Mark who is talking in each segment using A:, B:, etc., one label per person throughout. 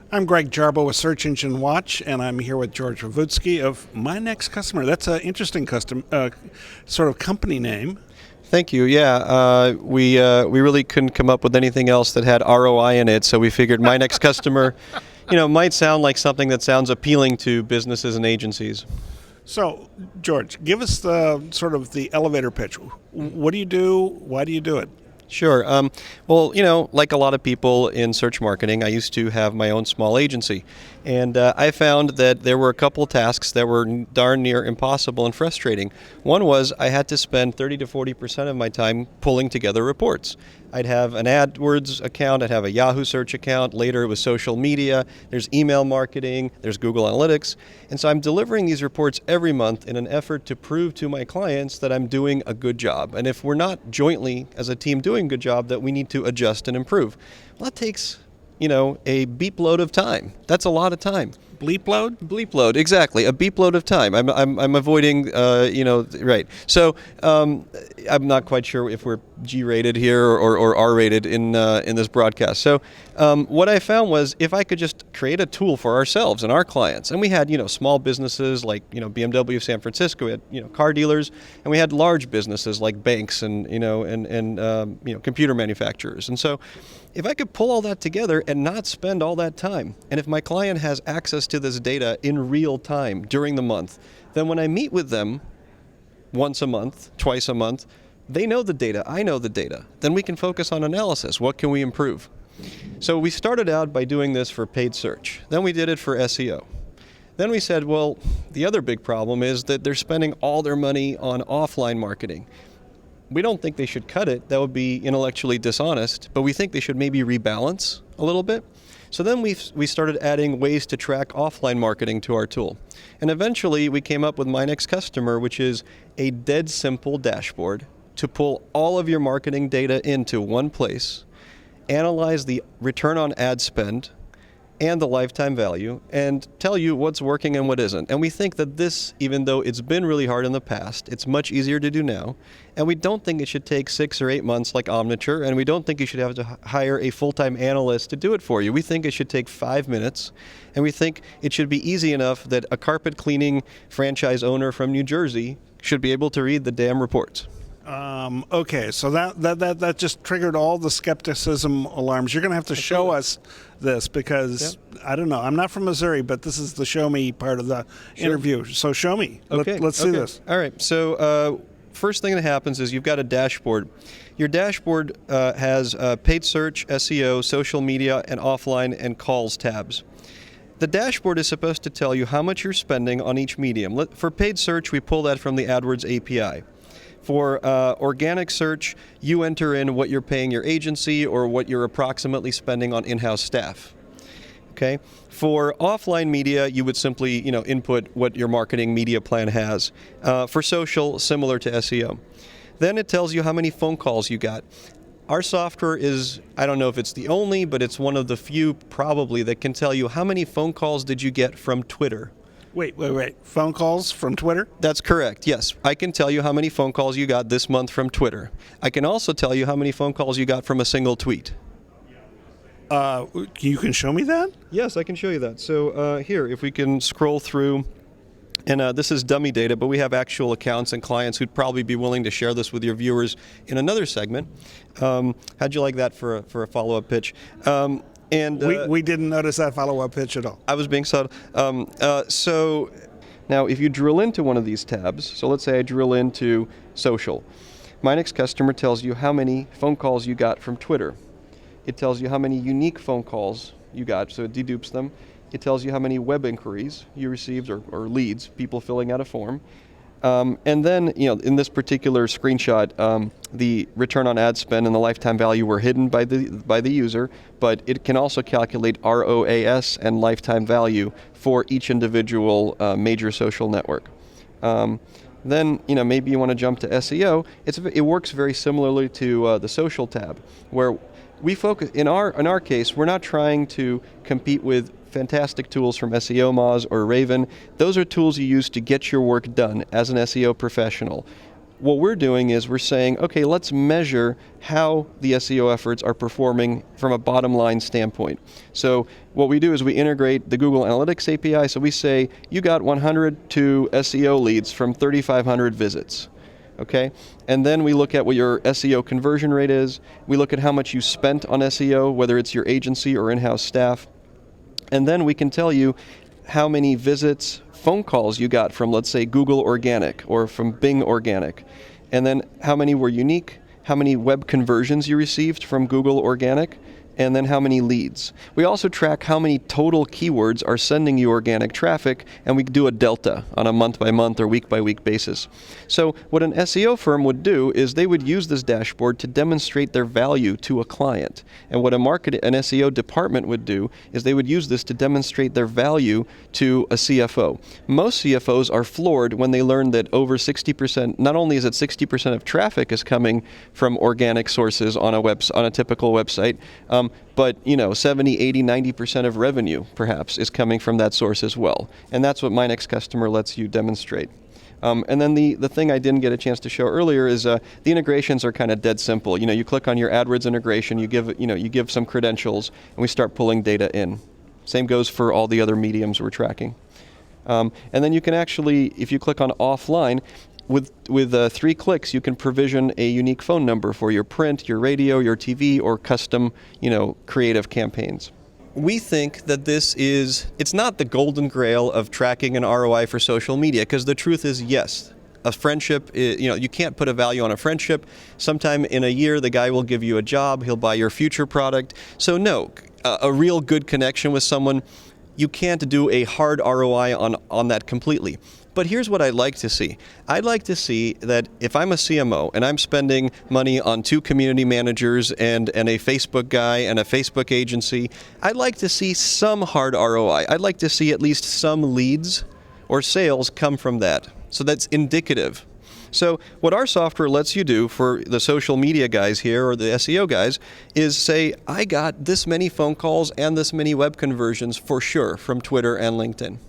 A: I'm Greg Jarbo with Search Engine Watch, and I'm here with George Ravutsky of MyNextCustomer. That's an interesting sort of company name.
B: Thank you. Yeah, we really couldn't come up with anything else that had ROI in it, so we figured MyNextCustomer, might sound like something that sounds appealing to businesses and agencies.
A: So, George, give us the elevator pitch. What do you do? Why do you do it?
B: Sure. Well, like a lot of people in search marketing, I used to have my own small agency. And I found that there were a couple tasks that were darn near impossible and frustrating. One was I had to spend 30 to 40% of my time pulling together reports. I'd have an AdWords account, I'd have a Yahoo search account, later it was social media, there's email marketing, there's Google Analytics. And so I'm delivering these reports every month in an effort to prove to my clients that I'm doing a good job. And if we're not jointly as a team doing a good job, that we need to adjust and improve. Well, that takes, a beep load of time. That's a lot of time.
A: Bleep load?
B: Bleep load, exactly. A beep load of time. I'm avoiding, right. So I'm not quite sure if we're G-rated here or R-rated in this broadcast. So what I found was if I could just create a tool for ourselves and our clients, and we had, small businesses like, BMW of San Francisco, we had, car dealers, and we had large businesses like banks and, computer manufacturers. And so if I could pull all that together and not spend all that time, and if my client has access to this data in real time during the month, then when I meet with them once a month, twice a month, they know the data, I know the data. Then we can focus on analysis. What can we improve? So we started out by doing this for paid search. Then we did it for SEO. Then we said, well, the other big problem is that they're spending all their money on offline marketing. We don't think they should cut it. That would be intellectually dishonest, but we think they should maybe rebalance a little bit. So then we started adding ways to track offline marketing to our tool. And eventually we came up with MyNextCustomer, which is a dead simple dashboard to pull all of your marketing data into one place, analyze the return on ad spend and the lifetime value, and tell you what's working and what isn't. And we think that this, even though it's been really hard in the past, it's much easier to do now. And we don't think it should take 6 or 8 months like Omniture, and we don't think you should have to hire a full-time analyst to do it for you. We think it should take 5 minutes, and we think it should be easy enough that a carpet cleaning franchise owner from New Jersey should be able to read the damn reports.
A: Okay, so that just triggered all the skepticism alarms. You're going to have to show us this because, I don't know, I'm not from Missouri, but this is the show me part of the interview. So show me.
B: Okay.
A: Let's see this.
B: All right, so first thing that happens is you've got a dashboard. Your dashboard has paid search, SEO, social media, and offline and calls tabs. The dashboard is supposed to tell you how much you're spending on each medium. For paid search, we pull that from the AdWords API. For organic search, you enter in what you're paying your agency or what you're approximately spending on in-house staff. Okay. For offline media, you would simply, input what your marketing media plan has. For social, similar to SEO. Then it tells you how many phone calls you got. Our software is, I don't know if it's the only, but it's one of the few probably that can tell you how many phone calls did you get from Twitter.
A: Wait. Phone calls from Twitter?
B: That's correct, yes. I can tell you how many phone calls you got this month from Twitter. I can also tell you how many phone calls you got from a single tweet.
A: You can show me that?
B: Yes, I can show you that. So here, if we can scroll through, and this is dummy data, but we have actual accounts and clients who'd probably be willing to share this with your viewers in another segment. How'd you like that for a follow-up pitch? And
A: we didn't notice that follow-up pitch at all.
B: I was being subtle. So now if you drill into one of these tabs, so let's say I drill into social, MyNextCustomer tells you how many phone calls you got from Twitter. It tells you how many unique phone calls you got, so it dedupes them. It tells you how many web inquiries you received or leads, people filling out a form. And then, in this particular screenshot, the return on ad spend and the lifetime value were hidden by the user, but it can also calculate ROAS and lifetime value for each individual major social network. Then, maybe you want to jump to SEO. It works very similarly to the social tab, where we focus. In our case, we're not trying to compete with fantastic tools from SEO Moz or Raven. Those are tools you use to get your work done as an SEO professional. what we're doing is we're saying, okay, let's measure how the SEO efforts are performing from a bottom line standpoint. So what we do is we integrate the Google Analytics API. So we say, you got 102 SEO leads from 3,500 visits. Okay, and then we look at what your SEO conversion rate is. We look at how much you spent on SEO, whether it's your agency or in-house staff. And then we can tell you how many visits, phone calls you got from, let's say, Google Organic or from Bing Organic. And then how many were unique, how many web conversions you received from Google Organic, and then how many leads. We also track how many total keywords are sending you organic traffic, and we do a delta on a month-by-month or week-by-week basis. So what an SEO firm would do is they would use this dashboard to demonstrate their value to a client. And what an SEO department would do is they would use this to demonstrate their value to a CFO. Most CFOs are floored when they learn that over 60%, not only is it 60% of traffic is coming from organic sources on a typical website, but 70, 80, 90% of revenue perhaps is coming from that source as well. And that's what MyNextCustomer lets you demonstrate. And then the thing I didn't get a chance to show earlier is the integrations are kind of dead simple. You click on your AdWords integration, you give some credentials, and we start pulling data in. Same goes for all the other mediums we're tracking. And then you can actually, if you click on offline, with 3 clicks, you can provision a unique phone number for your print, your radio, your TV, or custom, creative campaigns. We think that it's not the golden grail of tracking an ROI for social media, because the truth is, yes, a friendship, you can't put a value on a friendship. Sometime in a year, the guy will give you a job, he'll buy your future product. So no, a real good connection with someone, you can't do a hard ROI on that completely. But here's what I'd like to see. I'd like to see that if I'm a CMO and I'm spending money on 2 community managers and a Facebook guy and a Facebook agency, I'd like to see some hard ROI. I'd like to see at least some leads or sales come from that. So that's indicative. So what our software lets you do for the social media guys here or the SEO guys is say, I got this many phone calls and this many web conversions for sure from Twitter and LinkedIn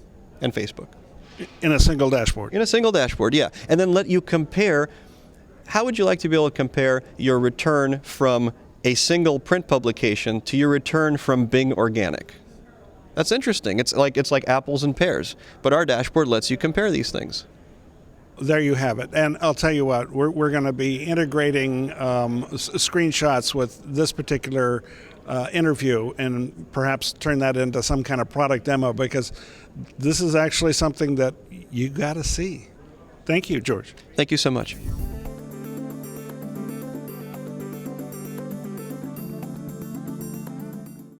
B: and Facebook.
A: In a single dashboard.
B: In a single dashboard, yeah. And then let you compare. How would you like to be able to compare your return from a single print publication to your return from Bing Organic? That's interesting. It's like apples and pears. But our dashboard lets you compare these things.
A: There you have it. And I'll tell you what, we're going to be integrating screenshots with this particular interview and perhaps turn that into some kind of product demo, because this is actually something that you got to see. Thank you, George.
B: Thank you so much.